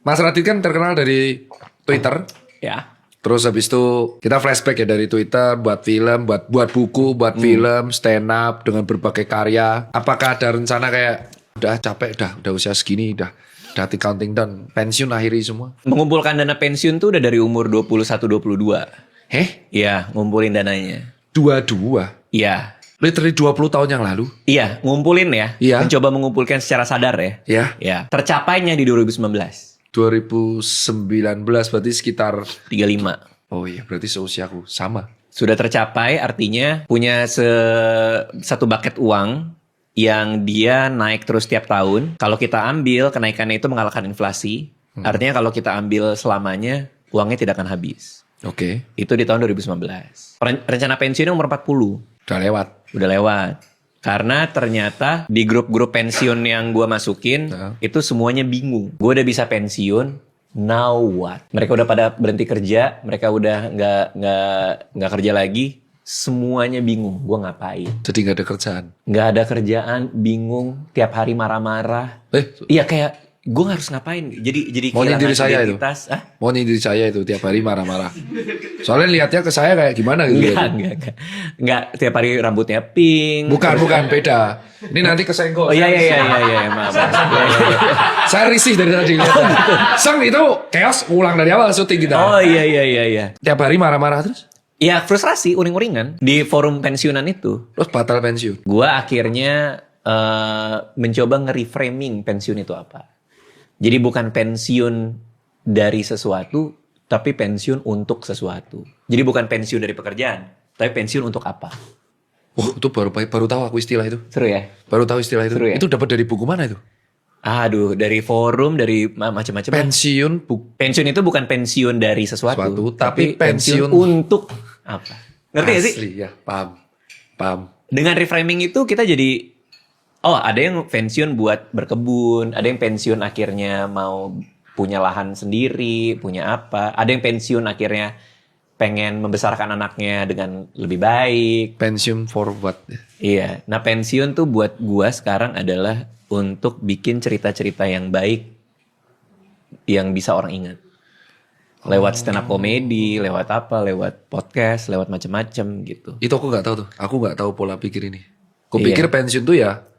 Mas Radit kan terkenal dari Twitter. Ya. Terus habis itu kita flashback ya dari Twitter, buat film, buat buku, buat film, stand up dengan berbagai karya. Apakah ada rencana kayak udah capek, udah usia segini, udah counting down, pensiun akhiri semua? Mengumpulkan dana pensiun tuh udah dari umur 21-22. Heh? Iya, ngumpulin dananya. Dua. Iya. Literally 20 tahun yang lalu. Iya, ngumpulin ya. Iya. Mencoba mengumpulkan secara sadar ya. Ya. Ya. Tercapainya di 2019. 2019 berarti sekitar 35. oh iya berarti seusiaku sama. Sudah tercapai artinya punya satu bucket uang yang dia naik terus tiap tahun. Kalau kita ambil kenaikannya itu mengalahkan inflasi. Artinya kalau kita ambil selamanya uangnya tidak akan habis. Oke. Itu di tahun 2019. Rencana pensiun umur 40. Udah lewat. Udah lewat. Karena ternyata di grup-grup pensiun yang gue masukin itu semuanya bingung. Gue udah bisa pensiun, now what? Mereka udah pada berhenti kerja, mereka udah nggak kerja lagi, semuanya bingung. Gue ngapain? Jadi gak ada kerjaan. Nggak ada kerjaan, bingung, tiap hari marah-marah. Iya kayak gue harus ngapain? Jadi mau nyindir saya itu. Mau nyindir saya itu tiap hari marah-marah. Soalnya lihatnya ke saya kayak gimana gitu. Enggak tiap hari rambutnya pink. Bukan beda. Ini nanti kesenggol. Oh iya maaf. Saya risih dari tadi lihatnya. Sang itu chaos ulang dari awal syuting kita. Oh iya. Tiap hari marah-marah terus. Ya frustrasi, uring-uringan di forum pensiunan itu. Terus batal pensiun. Gua akhirnya mencoba nge-reframing pensiun itu apa. Jadi bukan pensiun dari sesuatu, tapi pensiun untuk sesuatu. Jadi bukan pensiun dari pekerjaan, tapi pensiun untuk apa? Oh, itu baru tahu aku istilah itu. Seru ya? Baru tahu istilah itu. Seru ya? Itu dapat dari buku mana itu? Aduh, dari forum, dari macam-macam. Pensiun itu bukan pensiun dari sesuatu, tapi pensiun untuk apa? Ngerti gak sih? Asli ya, paham. Dengan reframing itu kita jadi ada yang pensiun buat berkebun, ada yang pensiun akhirnya mau punya lahan sendiri, punya apa. Ada yang pensiun akhirnya pengen membesarkan anaknya dengan lebih baik. Pensiun for what? Iya, nah pensiun tuh buat gua sekarang adalah untuk bikin cerita-cerita yang baik yang bisa orang ingat. Lewat stand up comedy, lewat apa, lewat podcast, lewat macam-macam gitu. Itu aku nggak tahu tuh. Aku nggak tahu pola pikir ini. Kupikir pensiun tuh ya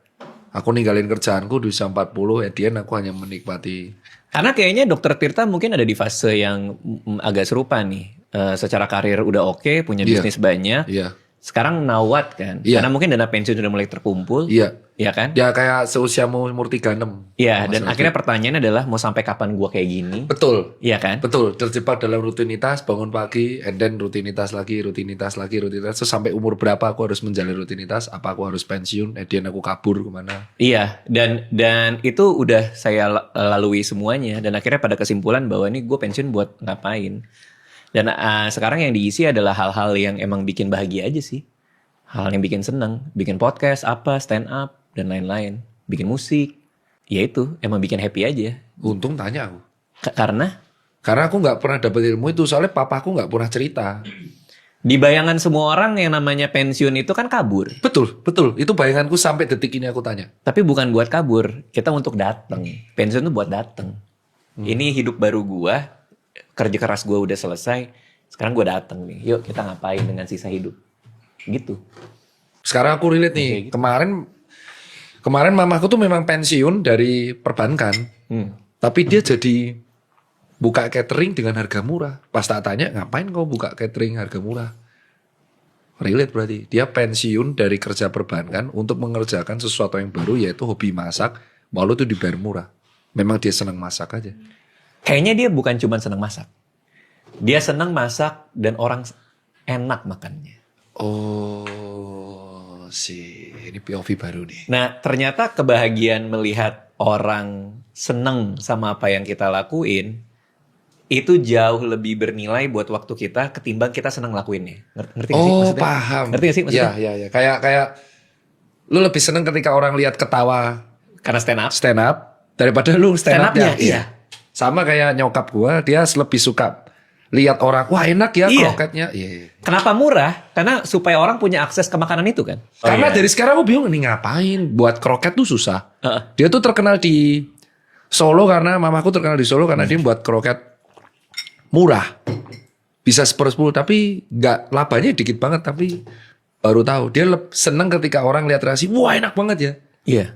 aku ninggalin kerjaanku di usia 40, aku hanya menikmati. Karena kayaknya Dokter Tirta mungkin ada di fase yang agak serupa nih. Secara karir udah oke, punya bisnis banyak. Iya. Sekarang now what kan? Iya. Karena mungkin dana pensiun sudah mulai terkumpul. Iya. Iya kan? Ya kayak seusiamu umur 36. Iya, dan akhirnya pertanyaannya adalah mau sampai kapan gua kayak gini? Betul. Iya kan? Betul, terjebak dalam rutinitas, bangun pagi, and then rutinitas lagi. Terus sampai umur berapa aku harus menjalani rutinitas? Apa aku harus pensiun? Aku kabur kemana? Iya, dan itu udah saya lalui semuanya. Dan akhirnya pada kesimpulan bahwa ini gue pensiun buat ngapain. Dan sekarang yang diisi adalah hal-hal yang emang bikin bahagia aja sih. Hal yang bikin seneng. Bikin podcast, stand up, dan lain-lain. Bikin musik. Ya itu, emang bikin happy aja. Untung tanya aku. Karena aku nggak pernah dapet ilmu itu. Soalnya papaku nggak pernah cerita. di bayangan semua orang yang namanya pensiun itu kan kabur. Betul. Itu bayanganku sampai detik ini aku tanya. Tapi bukan buat kabur. Kita untuk datang. Pensiun itu buat datang. Ini hidup baru gua. Kerja keras gua udah selesai. Sekarang gua datang nih. Yuk kita ngapain dengan sisa hidup. Gitu. Sekarang aku relate nih. Gitu. Kemarin mamaku tuh memang pensiun dari perbankan. Tapi dia jadi buka catering dengan harga murah. Pas tak tanya, ngapain kau buka catering harga murah? Relate berarti. Dia pensiun dari kerja perbankan untuk mengerjakan sesuatu yang baru, yaitu hobi masak. Walau itu dibayar murah. Memang dia senang masak aja. Kayaknya dia bukan cuma senang masak. Dia senang masak dan orang enak makannya. Oh, ini POV baru nih. Nah, ternyata kebahagiaan melihat orang seneng sama apa yang kita lakuin itu jauh lebih bernilai buat waktu kita ketimbang kita seneng lakuinnya. Ngerti gak sih maksudnya? Oh, paham. Ngerti gak sih maksudnya? Iya. Kayak lu lebih seneng ketika orang lihat ketawa karena stand up daripada lu stand up-nya. Iya. Sama kayak nyokap gua, dia lebih suka lihat orang, wah enak ya kroketnya. Iya. Kenapa murah? Karena supaya orang punya akses ke makanan itu kan. Karena dari sekarang aku bingung nih ngapain buat kroket tuh susah. Dia tuh terkenal di Solo karena mamaku terkenal di Solo karena dia buat kroket murah. Bisa 1/10 tapi nggak labanya dikit banget tapi baru tahu. Dia seneng ketika orang lihat reaksi, wah enak banget ya. Iya.